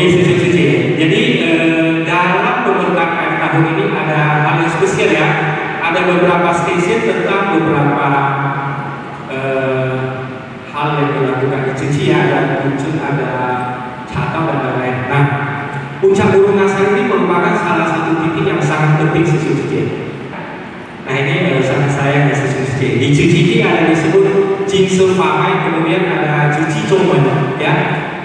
Suci. Jadi dalam beberapa tahun ini ada hal yang spesial ya. Ada beberapa stasiun tentang beberapa hal yang dilakukan di Cici ya, ada Kuncun, ada Catau dan lain-lain. Nah, Puncak Gunung Nasar ini merupakan salah satu titik yang sangat penting Suci Cici. Nah ini sangat sayang ya Suci Cici. Di Cici ada disebut Jingsu Famai, kemudian ada Cici Comen ya.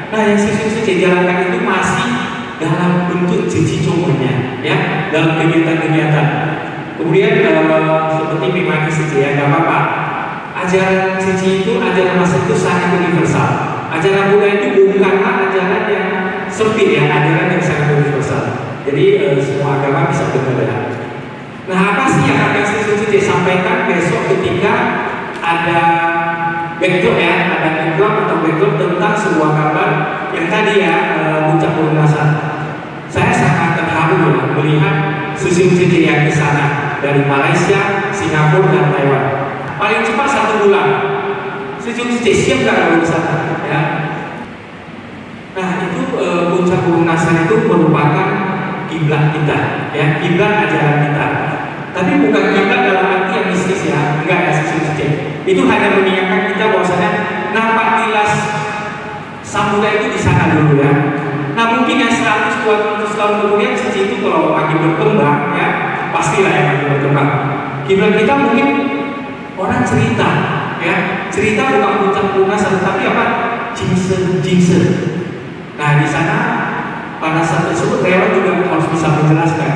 Nah yang Cici jalankan itu masih dalam bentuk Cici Comennya ya, dalam kegiatan-kegiatan. Kemudian seperti memang Cici ya, nggak apa-apa. Ajaran Cici itu, ajaran masa itu sangat universal. Ajaran Buddha itu bukanlah ajaran yang sempit ya, ajaran yang sangat universal. Jadi semua agama bisa berbeda. Nah apa sih yang akan Cici sampaikan besok ketika ada backdrop ya, ada backdrop atau backdrop tentang sebuah kabar yang tadi ya, Puncak Gunung Nasar. Saya sangat terharu ya melihat Cici yang di sana dari Malaysia, Singapura dan Taiwan. Paling cepat 1 bulan. Cici siap nggak kalau di sana? Ya. Nah itu Puncak Gunung Nasar itu merupakan kiblat kita, ya kiblat ajaran kita. Tapi bukan kiblat dalam arti yang mistis ya, enggak ya Cici. Itu hanya mengingatkan kita bahwasanya nampak tilas Samudra itu di sana dulu ya. Nah mungkin yang 100-200 tahun kemudian Cici itu kalau lagi berkembang ya, pastilah yang lagi berkembang. Kiblat kita mungkin orang cerita ya, cerita bukan Puncak Gunung Nasar tapi apa? Jingsen. Nah di sana pada saat tersebut Rela juga harus bisa menjelaskan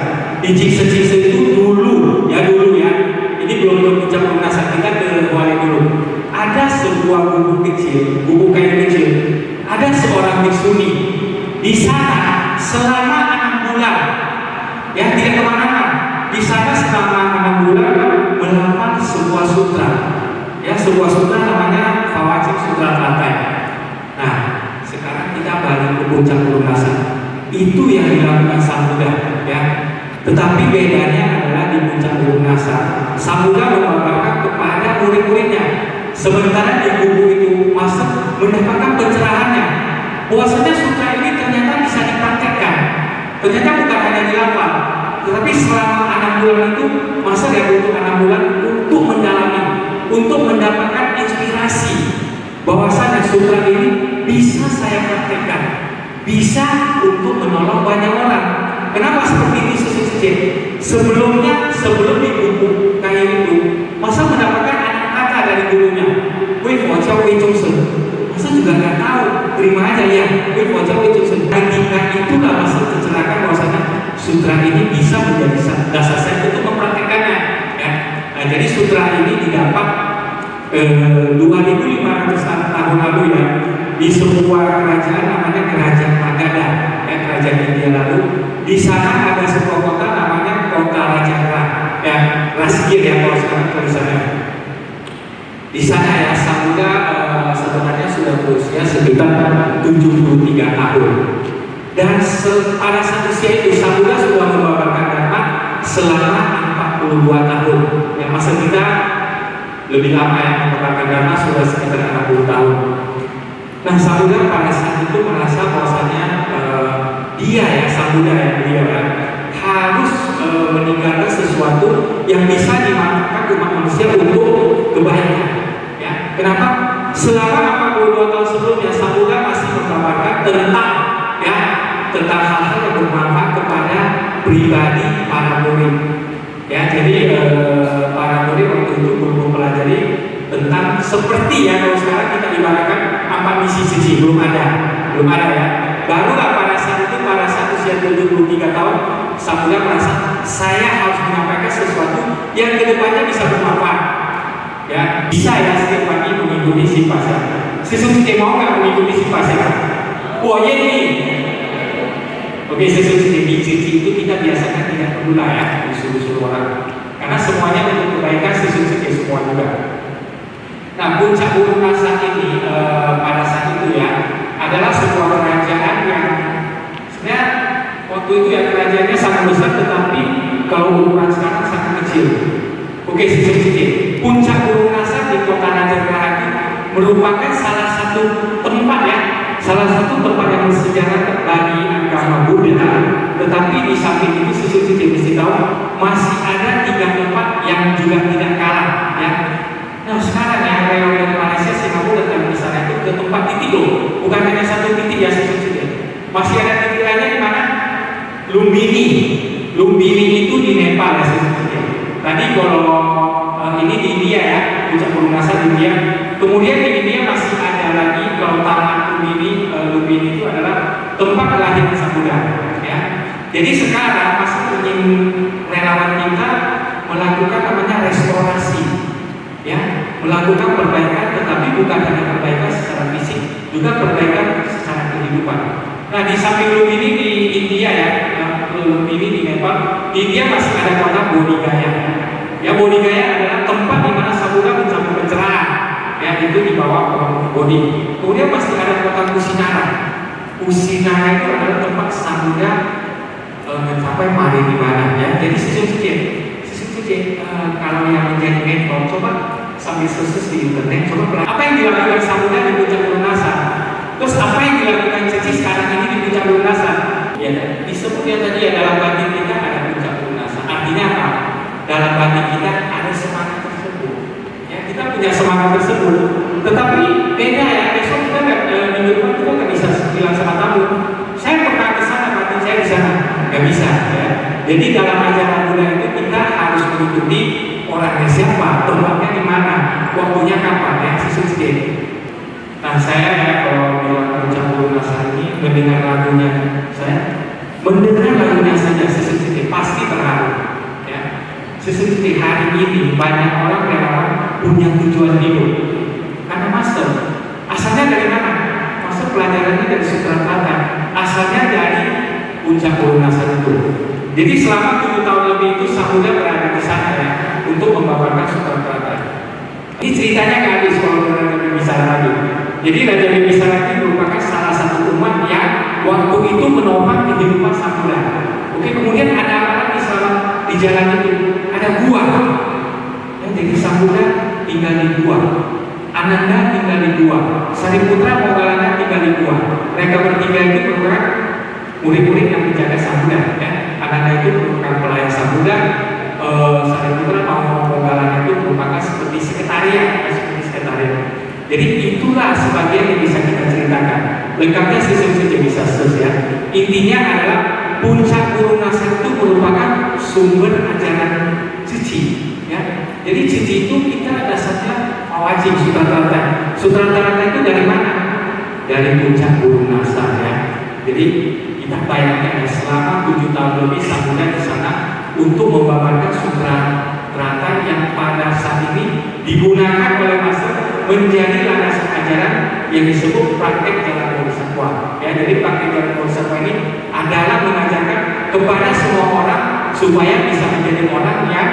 di Jingsen itu dulu ya, ini belum Puncak Gunung Nasar, kita ke Wali dulu. Ada sebuah gubuk kayu kecil, ada seorang biksuni di sana selama 6 bulan ya, tidak kemana-mana. Di sana selama 6 bulan melafal sebuah sutra ya, sebuah sutra namanya Pawacik Sutra Teratai. Nah sekarang kita balik ke Puncak Gunung Nasar, itu yang dilakukan Sang Buddha ya. Tetapi bedanya adalah di Puncak Gunung Nasar, Sang Buddha memaparkan kepada murid-muridnya, sementara di gubuk itu masuk mendapatkan pencerahannya bahwasanya sutra ini ternyata bisa dipraktekkan. Ternyata bukan hanya dilafal, tetapi selama 6 bulan itu masa dia butuh 6 bulan untuk mendalami, untuk mendapatkan inspirasi bahwasanya sutra ini bisa saya praktekkan, bisa untuk menolong banyak orang. Kenapa seperti ini Cici? Sebelumnya, sebelum di gubuk kayu itu, masa mendapatkan anak kata dari gurunya, Wei Focao Wei Chongsen. Masa juga nggak tahu, terima aja ya, Wei Focao Wei Chongsen. Ketika itulah masa tercerahkan bahwasanya sutra ini bisa menjadi dasar saya untuk mempraktekannya. Ya. Nah, jadi sutra ini didapat 2.500 tahun lalu ya, di sebuah kerajaan namanya Kerajaan Magadha, ya, kerajaan India lalu. Di sana ada sebuah kota namanya Kota Rajendra, ya, Rasgir ya kalau sekarang tulisannya. Di sana ya Sang Buddha sebenarnya sudah berusia sekitar 73 tahun. Dan pada saat usia itu Sang Buddha sudah membawakan dharma selama 42 tahun. Yang masa kita lebih lama ya, membawakan dharma sudah sekitar 60 tahun. Nah Sang Buddha pada saat itu merasa bahwasanya dia ya, Sang Buddha ya, beliau ya, harus meninggalkan sesuatu yang bisa dimanfaatkan umat manusia untuk kebaikan. Ya, kenapa? Selama 42 tahun sebelumnya Sang Buddha masih menggambarkan tentang hal-hal yang bermanfaat kepada pribadi para murid. Ya, jadi para murid waktu itu belum mempelajari tentang seperti ya kalau sekarang kita ibaratkan apa misi Cici, belum ada ya. Barulah pada saat itu, pada saat usia 73 tahun, Sang Buddha merasa saya harus menyampaikan sesuatu yang kedepannya bisa bermanfaat. Ya, bisa ya setiap pagi mengikuti si pasar. Cici mau nggak mengikuti si pasar? Wah ya nih. Oke, Cici itu kita biasakan tidak perlu lah ya disuruh-suruh orang, karena semuanya untuk kebaikan Cici semua juga. Nah, Puncak Gunung Nasar ini pada saat itu ya adalah sebuah kerajaan yang sebenarnya waktu itu ya kerajaannya sangat besar, tetapi kalau ukuran sekarang sangat kecil. Oke, Cici, Puncak Gunung Nasar di Kota Rajendra itu merupakan salah satu tempat yang bersejarah bagi agama Buddha, tetapi di samping itu Suci mesti tahu masih ada 3 tempat yang juga tidak kalah ya. Nah sekarang ya reok dari Malaysia, Singapura dan misalnya itu ke tempat titik loh, bukan hanya satu titik ya Suci. Masih ada titik lainnya di mana? Lumbini itu di Nepal ya Suci. Tadi kalau ini di India ya, puncak Gunung Nasa di India. Kemudian di India masih ada lagi kalau taman Lumbini itu adalah tempat kelahiran Sang Buddha ya. Jadi sekarang masih ingin relawan kita melakukan namanya restorasi ya, melakukan perbaikan, tetapi bukan hanya perbaikan secara fisik, juga perbaikan secara kehidupan. Nah di samping Lumbini di India ya, Lumbini di Nepal, di India masih ada kota Bodh Gaya. Ya Bodh Gaya adalah tempat di mana Sang Buddha mencapai pencerahan ya, itu di bawah Bodhi. Kemudian masih ada kota Kusinara. Kusinara itu adalah tempat Sang Buddha mencapai Parinirvana ya. Jadi Suci kalau yang menjadi mentor, coba sambil search di internet, coba apa yang dilakukan Sang Buddha di puncak Gunung Nasa. Terus apa yang dilakukan Cici sekarang ini di puncak Gunung Nasa? Ya disebutnya tadi ya, dalam batin kita ada puncak Gunung Nasa. Artinya apa? Dalam batin kita ada semangat tersebut. Ya, kita punya semangat tersebut. Tetapi beda ya, besok kita minggu depan kita nggak bisa bilang sama tamu, saya pernah ke sana, batin saya di sana, nggak bisa ya. Jadi dalam ajaran Buddha itu kita harus mengikuti orangnya siapa, tempatnya di mana, waktunya kapan ya, Suci. Nah saya ya kalau bilang puncak Gunung Nasa ini mendengar lagunya, saya mendengar lagunya saja Suci pasti terharu ya. Suci hari ini banyak orang relawan punya tujuan hidup. Karena master, asalnya dari mana? Master pelajarannya dari Sutra Tata, asalnya dari puncak Gunung Nasa itu. Jadi selama 7 tahun lebih itu Sang Buddha berada di sana ya, untuk membawakan Sutra Tata. Ini ceritanya nggak habis kalau Raja Bimbisara lagi. Jadi Raja Bimbisara itu merupakan salah satu umat yang waktu itu menopang kehidupan Sang Buddha. Oke, kemudian ada apa lagi selama di jalan itu? Ada gua. Ya, jadi Sang Buddha tinggal di gua. Ananda tinggal di gua, Sariputra Moggallana tinggal di gua. Mereka bertiga itu merupakan murid-murid yang menjaga Sang Buddha ya. Ananda itu merupakan pelayan Sang Buddha, Sariputra Moggallana itu merupakan seperti sekretariat. Jadi itulah sebagian yang bisa kita ceritakan. Lengkapnya Suci bisa ya. Intinya adalah puncak Gunung Nasa itu merupakan sumber ajaran Cici ya. Jadi Cici itu kita dasarnya wajib Sutra Tata. Sutra Tata itu dari mana? Dari puncak Gunung Nasa ya. Jadi kita bayangkan ya, selama 7 tahun lebih Sang Buddha di sana untuk membawakan Sutra Tata yang pada saat ini digunakan oleh master menjadi landasan ajaran yang disebut praktek jalan bodhisattva ya. Jadi praktek jalan bodhisattva ini adalah mengajarkan kepada semua orang supaya bisa menjadi orang yang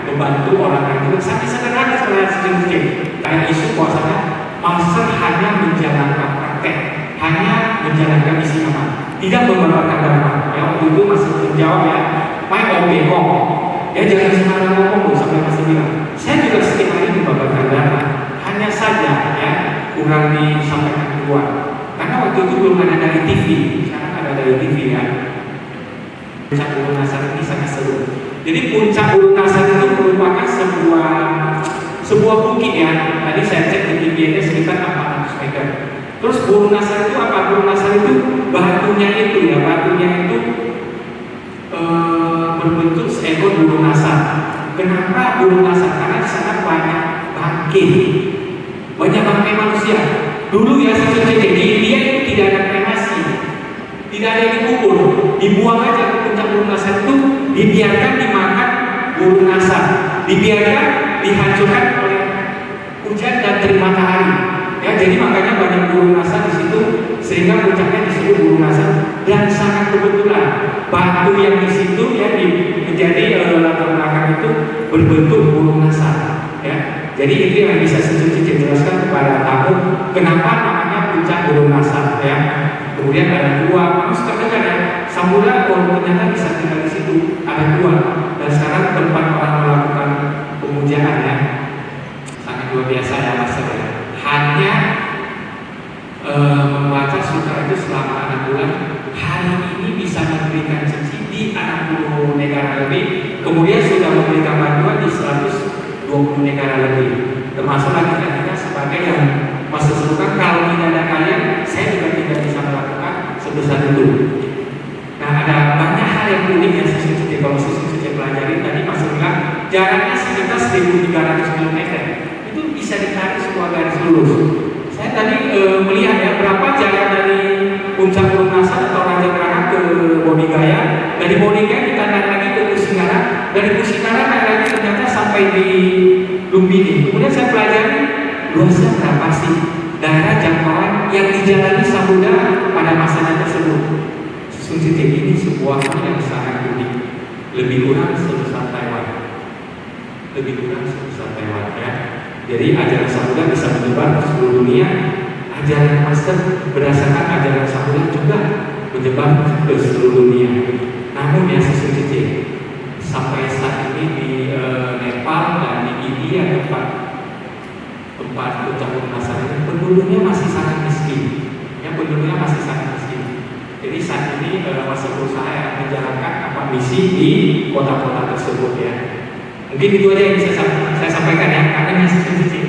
membantu orang lain. Sangat sederhana sebenarnya sedikit. Karena isu bahwasanya master hanya menjalankan praktek, hanya menjalankan misi amal, tidak membawakan dharma. Ya waktu itu masih menjawab ya, main kok. Ya jangan sembarangan ngomong sampai masih bilang. Saya juga setiap hari membawakan dharma, hanya saja ya kurang disampaikan keluar. Karena waktu itu belum ada dari TV, sekarang ada dari TV ya. Puncak Gunung Nasa ini sangat seru. Jadi puncak Gunung Nasa itu merupakan sebuah bukit ya. Tadi saya cek di tingginya sekitar 400 meter. Terus Gunung Nasa itu apa? Gunung Nasa itu batunya itu berbentuk seekor burung nasa. Kenapa burung nasa? Karena di sana banyak bangkai manusia. Dulu ya Suci di India itu tidak ada kremasi, tidak ada yang dikubur, dibuang aja ke puncak Gunung Nasa itu, dibiarkan dimakan burung nasa, dibiarkan dihancurkan oleh hujan dan terik matahari. Ya, jadi makanya banyak burung nasa di situ, sehingga puncaknya disebut burung nasa. Dan sangat kebetulan batu yang di situ ya menjadi latar belakang itu berbentuk burung nasa. Ya, jadi itu yang bisa Suci jelaskan kepada tamu kenapa namanya puncak Gunung Nasa. Ya, kemudian ada dua, harus terdengar ya. Sang Buddha ternyata bisa tinggal di situ. Ada dua, dan sekarang tempat orang melakukan pemujaan ya. Sangat luar biasa ya Master ya. Hanya membaca sutra itu selama 6 bulan, hari ini di 60 negara lebih, kemudian sudah memberikan bantuan di 120 negara lebih, termasuk lagi kita sebagai yang masuk serukan. Kalau tidak ada kalian, saya juga tidak bisa melakukan sebesar itu. Nah, ada banyak hal yang unik yang siswa kalau siswa pelajari tadi masuk bilang jaraknya sekitar 1.300 km, itu bisa ditarik sebuah garis lurus. Saya tadi melihat ya berapa jarak dari Puncak Gunung Nasan atau Raja Geraha ke Bodhigaya, dari Bodhigaya kita naik lagi ke Kusinara, dari Kusinara naik lagi ternyata sampai di Lumbini. Kemudian saya pelajari luasnya berapa sih daerah jangkauan yang dijalani Samudra pada masanya tersebut. Sesungguhnya ini sebuah hal yang sangat unik, lebih kurang sebesar Taiwan, ya. Jadi ajaran Samudra bisa menyebar ke seluruh dunia. Ajaran Master berdasarkan ajaran Samudra juga menyebar ke seluruh dunia. Namun ya sesungguhnya sampai saat ini di Nepal dan di India tempat Puncak Gunung Nasan ini penduduknya masih sangat miskin. Jadi saat ini Master berusaha menjalankan misi di kota-kota tersebut ya. Mungkin itu aja yang bisa saya sampaikan ya, karena masih sensitif.